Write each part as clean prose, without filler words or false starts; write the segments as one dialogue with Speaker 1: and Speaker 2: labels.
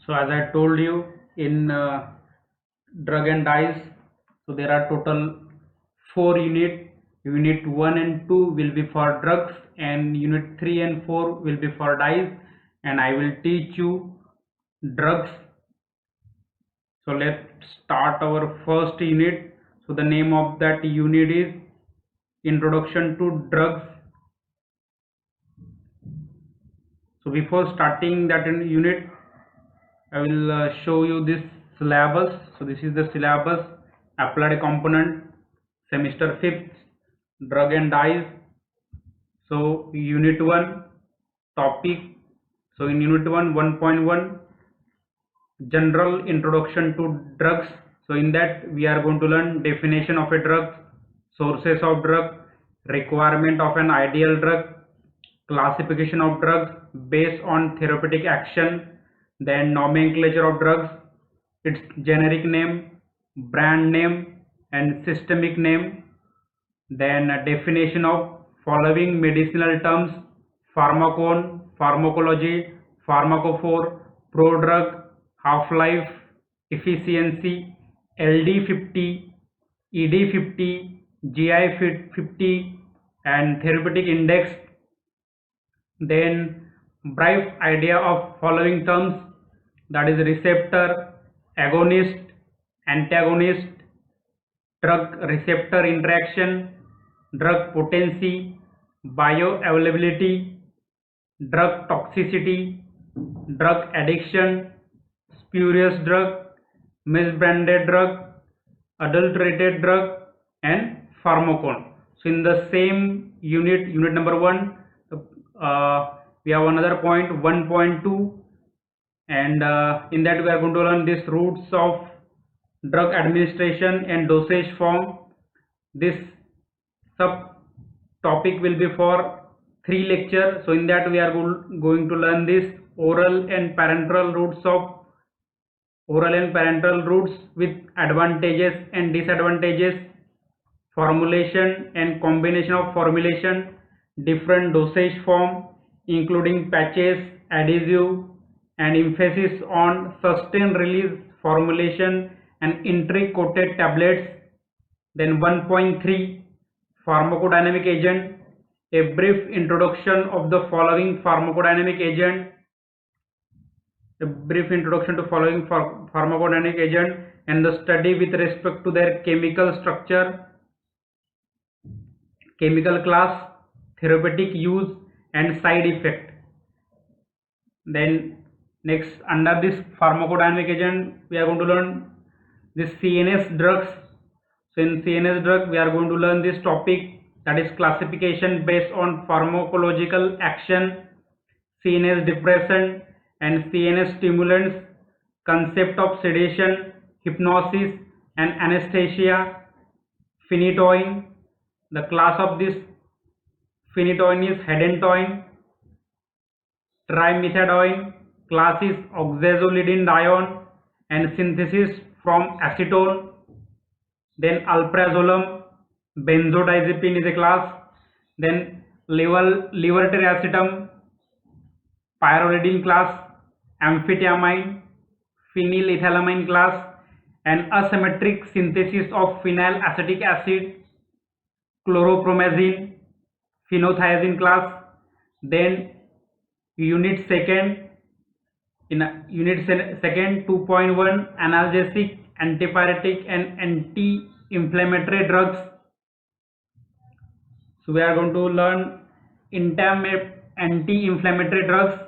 Speaker 1: So as I told you in drug and dyes, so there are total 4 units. Unit 1 and 2 will be for drugs, and unit 3 and 4 will be for dyes, and I will teach you drugs. So let's start our first unit. So the name of that unit is Introduction to Drugs. So before starting that unit, I will show you this syllabus. So this is the syllabus, applied component, semester 5th, drug and dyes. So unit 1 topic. So in unit 1 1.1, general introduction to drugs. So in that we are going to learn definition of a drug, sources of drug, requirement of an ideal drug, classification of drugs based on therapeutic action, then nomenclature of drugs, its generic name, brand name and systemic name, then definition of following medicinal terms: pharmacone, pharmacology, pharmacophore, prodrug, half-life, efficiency, LD50, ED50, GI50 and therapeutic index. Then brief idea of following terms, that is receptor, agonist, antagonist, drug receptor interaction, drug potency, bioavailability, drug toxicity, drug addiction, spurious drug, misbranded drug, adulterated drug and pharmacone. So in the same unit number 1, we have another point 1.2, and in that we are going to learn these routes of drug administration and dosage form. This sub topic will be for 3 lectures. So in that we are going to learn this oral and parenteral routes with advantages and disadvantages, formulation and combination of formulation, different dosage form including patches, adhesive, and emphasis on sustained release formulation and entry-coated tablets. Then 1.3, pharmacodynamic agent, a brief introduction of the following pharmacodynamic agent, pharmacodynamic agent and the study with respect to their chemical structure, chemical class, therapeutic use and side effect. Then next, under this pharmacodynamic agent, we are going to learn this CNS drugs. So in CNS drug we are going to learn this topic, that is classification based on pharmacological action, CNS depressant and CNS stimulants, concept of sedation, hypnosis and anesthesia, phenytoin. The class of this phenytoin is hedentoin. Trimethadone class is oxazolidinedione and synthesis from acetone. Then alprazolam, benzodiazepine is a class. Then levetiracetam, pyrrolidine class, amphetamine, phenylethylamine class, and asymmetric synthesis of phenyl acetic acid, chlorpromazine, phenothiazine class. Then unit second 2.1, analgesic, antipyretic and anti-inflammatory drugs. So we are going to learn anti-inflammatory drugs.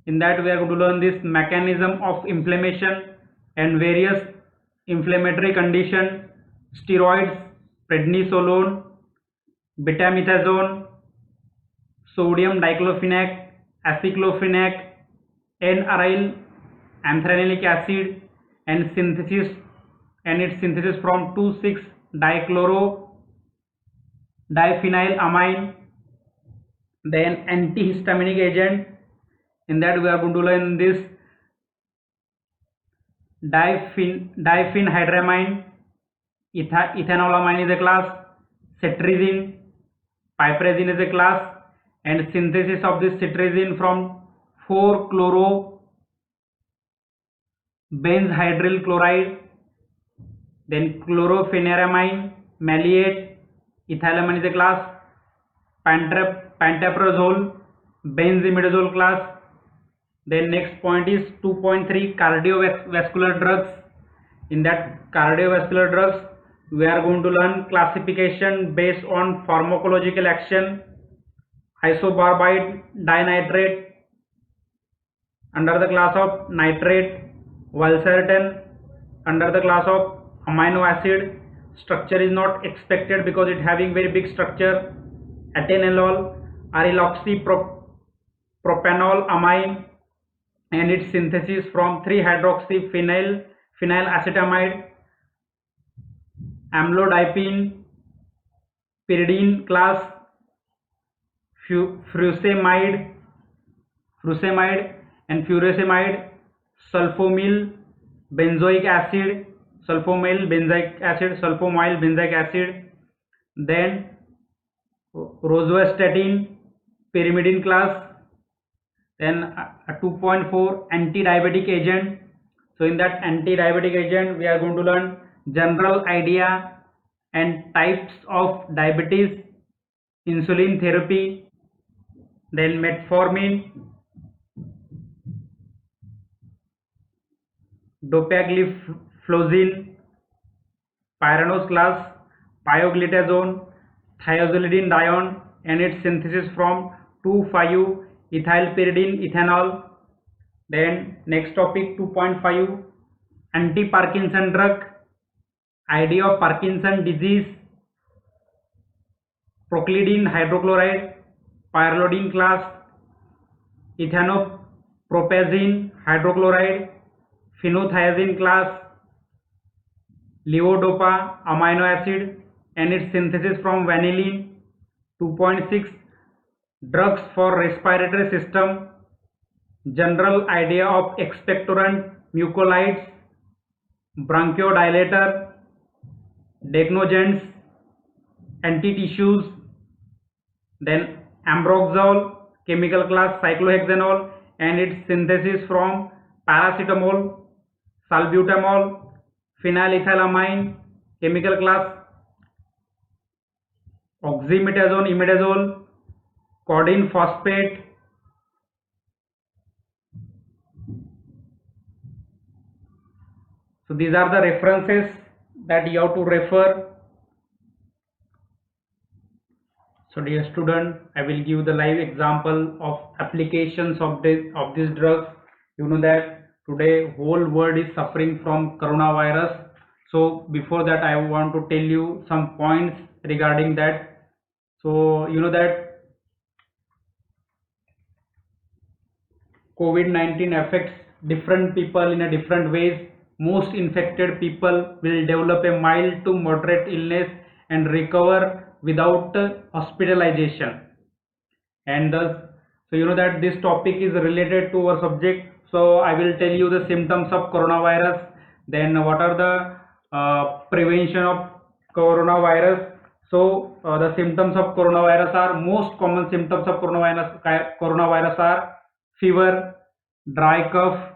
Speaker 1: In that we are going to learn this mechanism of inflammation and various inflammatory condition, steroids, prednisolone, betamethasone, sodium diclofenac, aceclofenac, N-aryl anthracynolic acid and its synthesis from 2,6-dichloro-diphenylamine. Then antihistaminic agent, in that we are going to learn this diphenhydramine, ethanolamine is a class, cetirizine, piperazine is a class, and synthesis of this cetirizine from 4-chloro benzhydryl chloride, then chlorpheniramine, maleate, ethylamine is a class, pantoprazole, benzimidazole class. Then next point is 2.3 cardiovascular drugs. In that cardiovascular drugs, we are going to learn classification based on pharmacological action, isobarbide dinitrate under the class of nitrate, valsartan under the class of amino acid. Structure is not expected because it having very big structure. Atenolol, propanol amine, and its synthesis from 3-hydroxyphenylacetamide. Amlodipine, pyridine class, furosemide and furosemide, sulfonyl benzoic acid, then rosuvastatin, pyrimidine class. Then a 2.4 anti-diabetic agent. So in that anti-diabetic agent, we are going to learn general idea and types of diabetes, insulin therapy, then metformin, dopagliflozin, pyranose class, pioglitazone, thiazolidinedione and its synthesis from 2,5-ethylpyridine ethanol. Then next topic 2.5 anti-Parkinson drug, idea of Parkinson disease, proclidine hydrochloride, pyrrolidine class, ethanopropazine hydrochloride, phenothiazine class, levodopa amino acid and its synthesis from vanillin. 2.6 drugs for respiratory system, general idea of expectorant, mucolytes, bronchodilator, decnogens, anti-tissues, then ambroxol, chemical class cyclohexanol and its synthesis from paracetamol, salbutamol, phenylethylamine, chemical class oxymetazoline, imidazole, codeine phosphate. So these are the references that you have to refer. So dear student, I will give the live example of applications of these drugs. You know that today whole world is suffering from coronavirus. So before that I want to tell you some points regarding that. So you know that COVID-19 affects different people in a different ways. Most infected people will develop a mild to moderate illness and recover without hospitalization. And thus, so you know that this topic is related to our subject. So I will tell you the symptoms of coronavirus. Then what are the prevention of coronavirus? So the symptoms of coronavirus are, most common symptoms of coronavirus are fever, dry cough,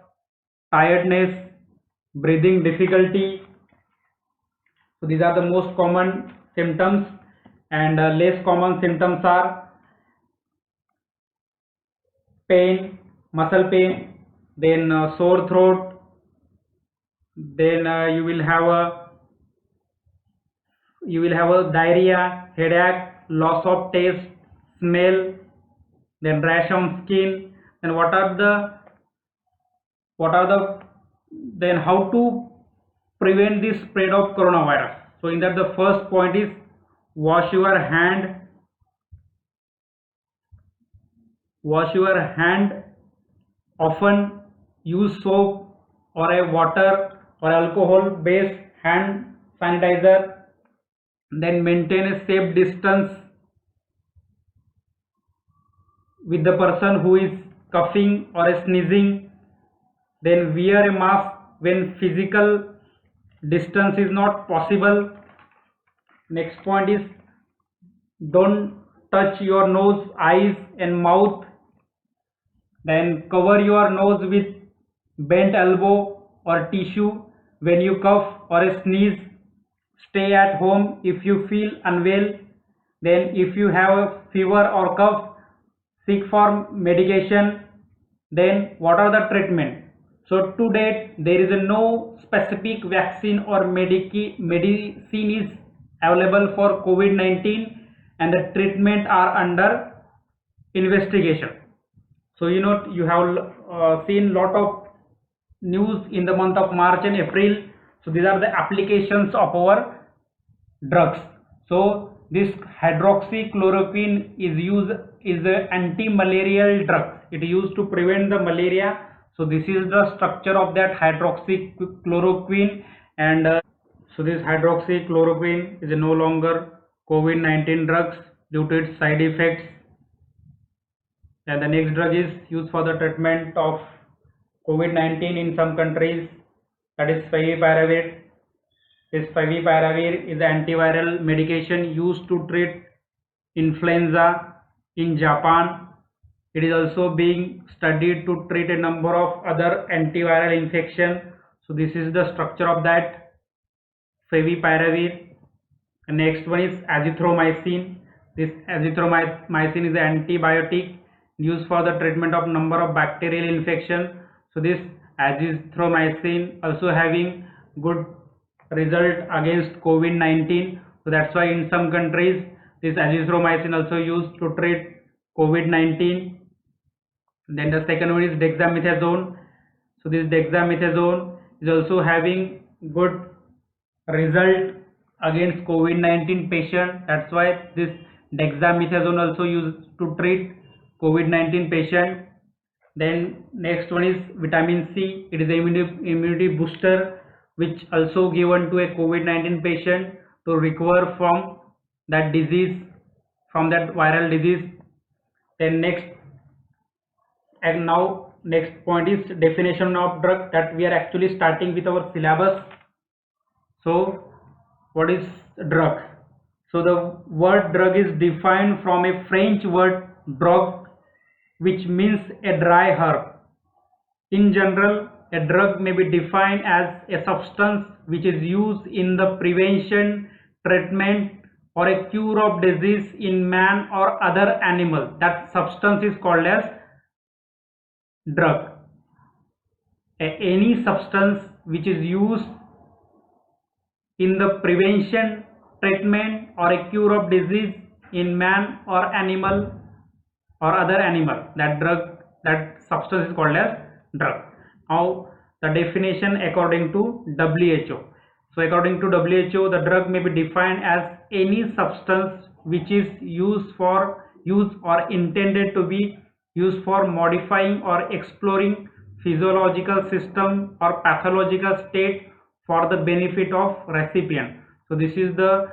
Speaker 1: tiredness, breathing difficulty. So these are the most common symptoms, and less common symptoms are pain, muscle pain, then sore throat, then you will have a diarrhea, headache, loss of taste, smell, then rash on skin. Then then how to prevent the spread of coronavirus? So in that the first point is wash your hand often, use soap or a water or alcohol based hand sanitizer, then maintain a safe distance with the person who is coughing or sneezing, then wear a mask when physical distance is not possible. Next point is don't touch your nose, eyes and mouth, then cover your nose with bent elbow or tissue when you cough or sneeze. Stay at home if you feel unwell. Then if you have a fever or cough, seek for medication. Then what are the treatment? So to date there is no specific vaccine or medicine is available for COVID-19, and the treatment are under investigation. So you have seen lot of news in the month of March and April. So these are the applications of our drugs. So this hydroxychloroquine is a anti-malarial drug. It is used to prevent the malaria. So this is the structure of that hydroxychloroquine, and so this hydroxychloroquine is no longer COVID-19 drugs due to its side effects. And the next drug is used for the treatment of COVID-19 in some countries, that is favipiravir. This favipiravir is an antiviral medication used to treat influenza in Japan. It is also being studied to treat a number of other antiviral infections. So this is the structure of that favipiravir. The next one is azithromycin. This azithromycin is an antibiotic used for the treatment of number of bacterial infections. So this azithromycin also having good result against COVID-19. So that's why in some countries this azithromycin also used to treat COVID-19. Then the second one is dexamethasone. So this dexamethasone is also having good result against COVID-19 patient. That's why this dexamethasone also used to treat COVID-19 patient. Then next one is vitamin C. It is an immunity booster which also given to a COVID-19 patient to recover from that disease, from that viral disease. Then next point is definition of drug, that we are actually starting with our syllabus. So what is drug? So the word drug is defined from a French word drogue, which means a dry herb. In general, a drug may be defined as a substance which is used in the prevention, treatment, or a cure of disease in man or other animal. That substance is called as drug. Any substance which is used in the prevention, treatment, or a cure of disease in man or animal or other animal, that substance is called as drug. Now the definition according to WHO. So according to WHO, the drug may be defined as any substance which is used or intended to be used for modifying or exploring physiological system or pathological state for the benefit of recipient. So this is the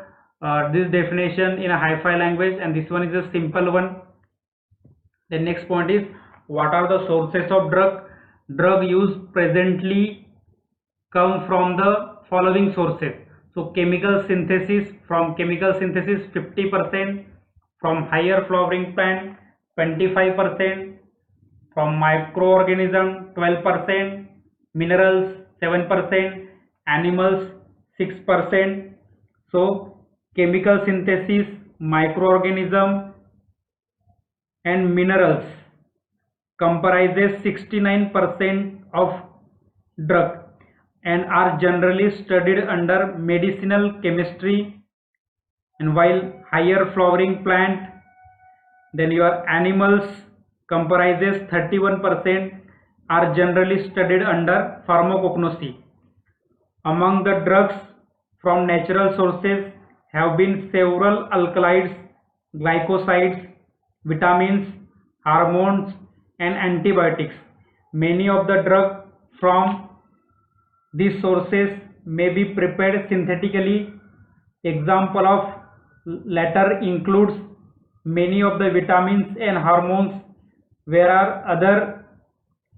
Speaker 1: this definition in a hi-fi language, and this one is a simple one. The next point is, what are the sources of drug? Drug use presently come from the following sources. So chemical synthesis, from chemical synthesis 50%, from higher flowering plant 25%, from microorganism 12%, minerals 7%, animals 6%. So chemical synthesis, microorganism and minerals comprises 69% of drug and are generally studied under medicinal chemistry. And while higher flowering plant, then your animals comprises 31%, are generally studied under pharmacognosy. Among the drugs from natural sources have been several alkaloids, glycosides, vitamins, hormones, and antibiotics. Many of the drugs from these sources may be prepared synthetically. Example of latter includes many of the vitamins and hormones, where other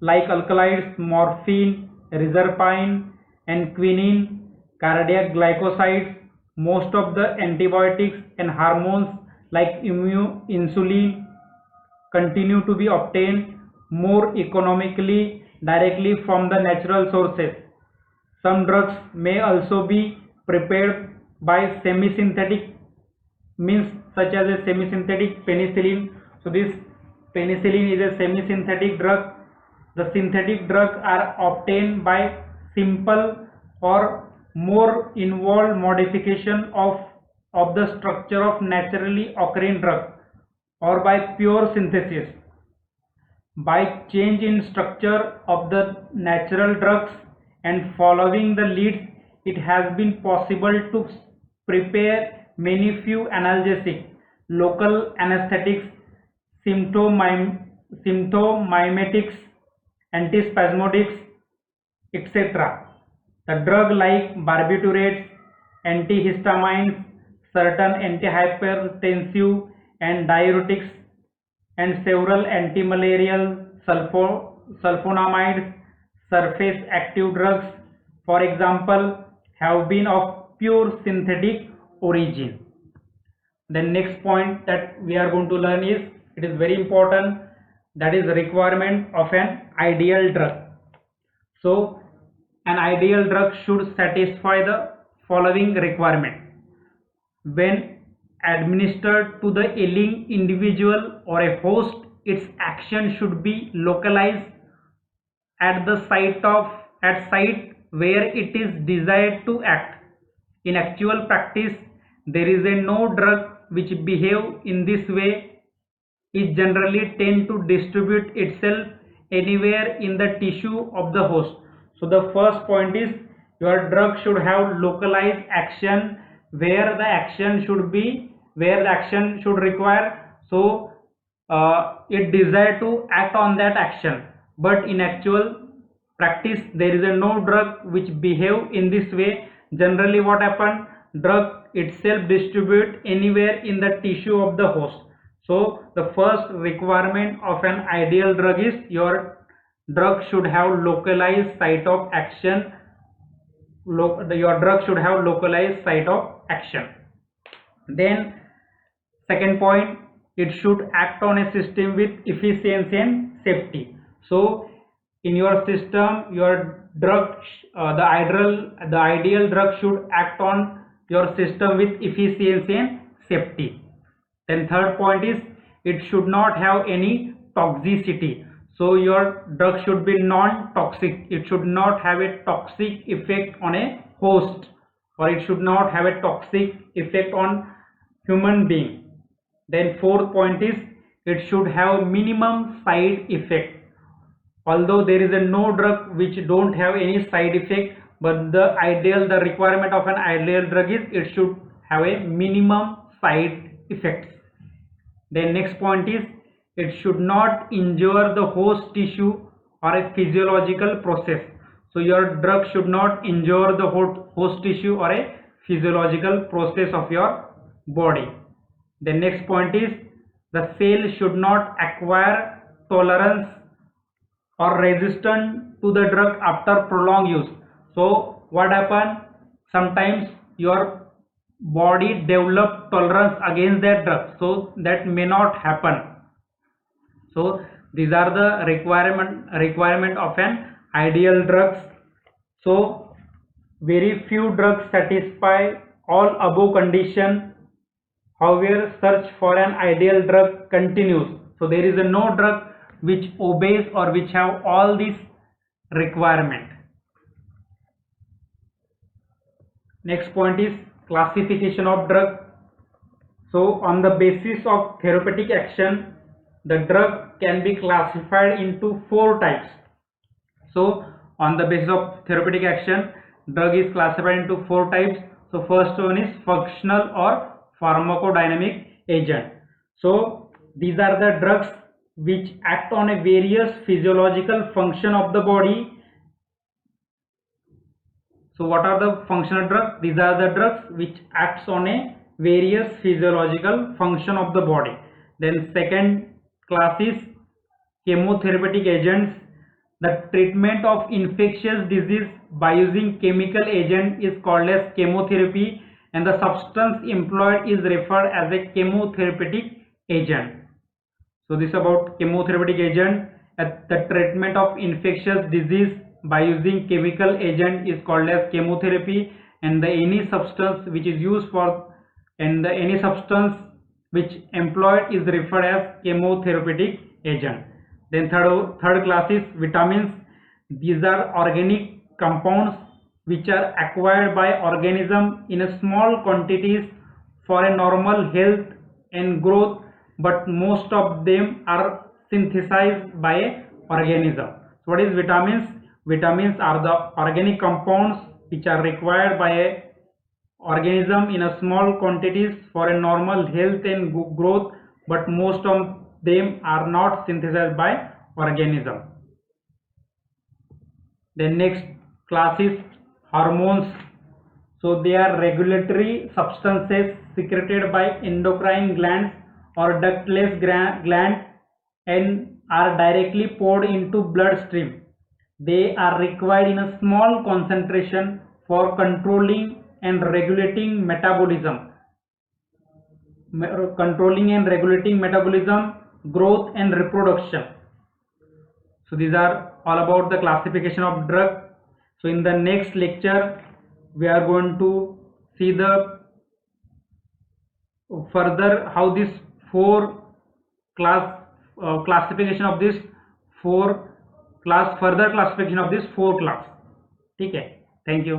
Speaker 1: like alkaloids, morphine, reserpine, and quinine, cardiac glycosides. Most of the antibiotics and hormones like insulin continue to be obtained more economically directly from the natural sources. Some drugs may also be prepared by semi-synthetic means, such as a semi-synthetic penicillin. So this penicillin is a semi-synthetic drug. The synthetic drugs are obtained by simple or more involved modification of the structure of naturally occurring drug, or by pure synthesis. By change in structure of the natural drugs and following the leads, it has been possible to prepare many few analgesic, local anesthetics, symptomimetics, antispasmodics, etc. The drug like barbiturates, antihistamines, certain antihypertensive and diuretics, and several antimalarial sulfonamides, surface active drugs, for example, have been of pure synthetic origin. The next point that we are going to learn is, it is very important, that is requirement of an ideal drug. So an ideal drug should satisfy the following requirement. When administered to the ailing individual or a host, its action should be localized at the site where it is desired to act. In actual practice, there is no drug which behave in this way. It generally tend to distribute itself anywhere in the tissue of the host. So the first point is, your drug should have localized action where the action should require. So it desire to act on that action, but in actual practice there is no drug which behave in this way. Generally what happen, drug itself distribute anywhere in the tissue of the host. So the first requirement of an ideal drug is, your drug should have localized site of action. Your drug should have localized site of action. Then second point, it should act on a system with efficiency and safety. So in your system, your drug, the ideal drug should act on your system with efficiency and safety. Then third point is, it should not have any toxicity. So your drug should be non-toxic. It should not have a toxic effect on a host, or it should not have a toxic effect on human being. Then fourth point is, it should have minimum side effect. Although there is no drug which don't have any side effect, but the requirement of an ideal drug is, it should have a minimum side effects. Then next point is, it should not injure the host tissue or a physiological process. So your drug should not injure the host tissue or a physiological process of your body. The next point is, the cell should not acquire tolerance or resistance to the drug after prolonged use. So what happens, sometimes your body develop tolerance against that drug, so that may not happen. So these are the requirement of an ideal drugs. So very few drugs satisfy all above condition. However, search for an ideal drug continues. So there is no drug which obeys or which have all these requirement. Next point is classification of drug. So on the basis of therapeutic action, the drug can be classified into 4 types. So on the basis of therapeutic action, drug is classified into 4 types. So first one is functional or pharmacodynamic agent. So these are the drugs which act on a various physiological function of the body. So what are the functional drugs? These are the drugs which acts on a various physiological function of the body. Then second class is chemotherapeutic agents. The treatment of infectious disease by using chemical agent is called as chemotherapy, and the substance employed is referred as a chemotherapeutic agent. So this is about chemotherapeutic agent. At the treatment of infectious disease by using chemical agent is called as chemotherapy, and the any substance which is used for any substance which employed is referred as chemotherapeutic agent. Then third class is vitamins. These are organic compounds which are acquired by organism in a small quantities for a normal health and growth, but most of them are synthesized by a organism. So what is vitamins? Vitamins are the organic compounds which are required by a organism in a small quantities for a normal health and growth, but most of them are not synthesized by organism. The next class is hormones. So they are regulatory substances secreted by endocrine glands or ductless glands and are directly poured into bloodstream. They are required in a small concentration for controlling and regulating metabolism, growth and reproduction. So these are all about the classification of drug. So in the next lecture we are going to see the further how this classification of this four class. ठीक है, thank you.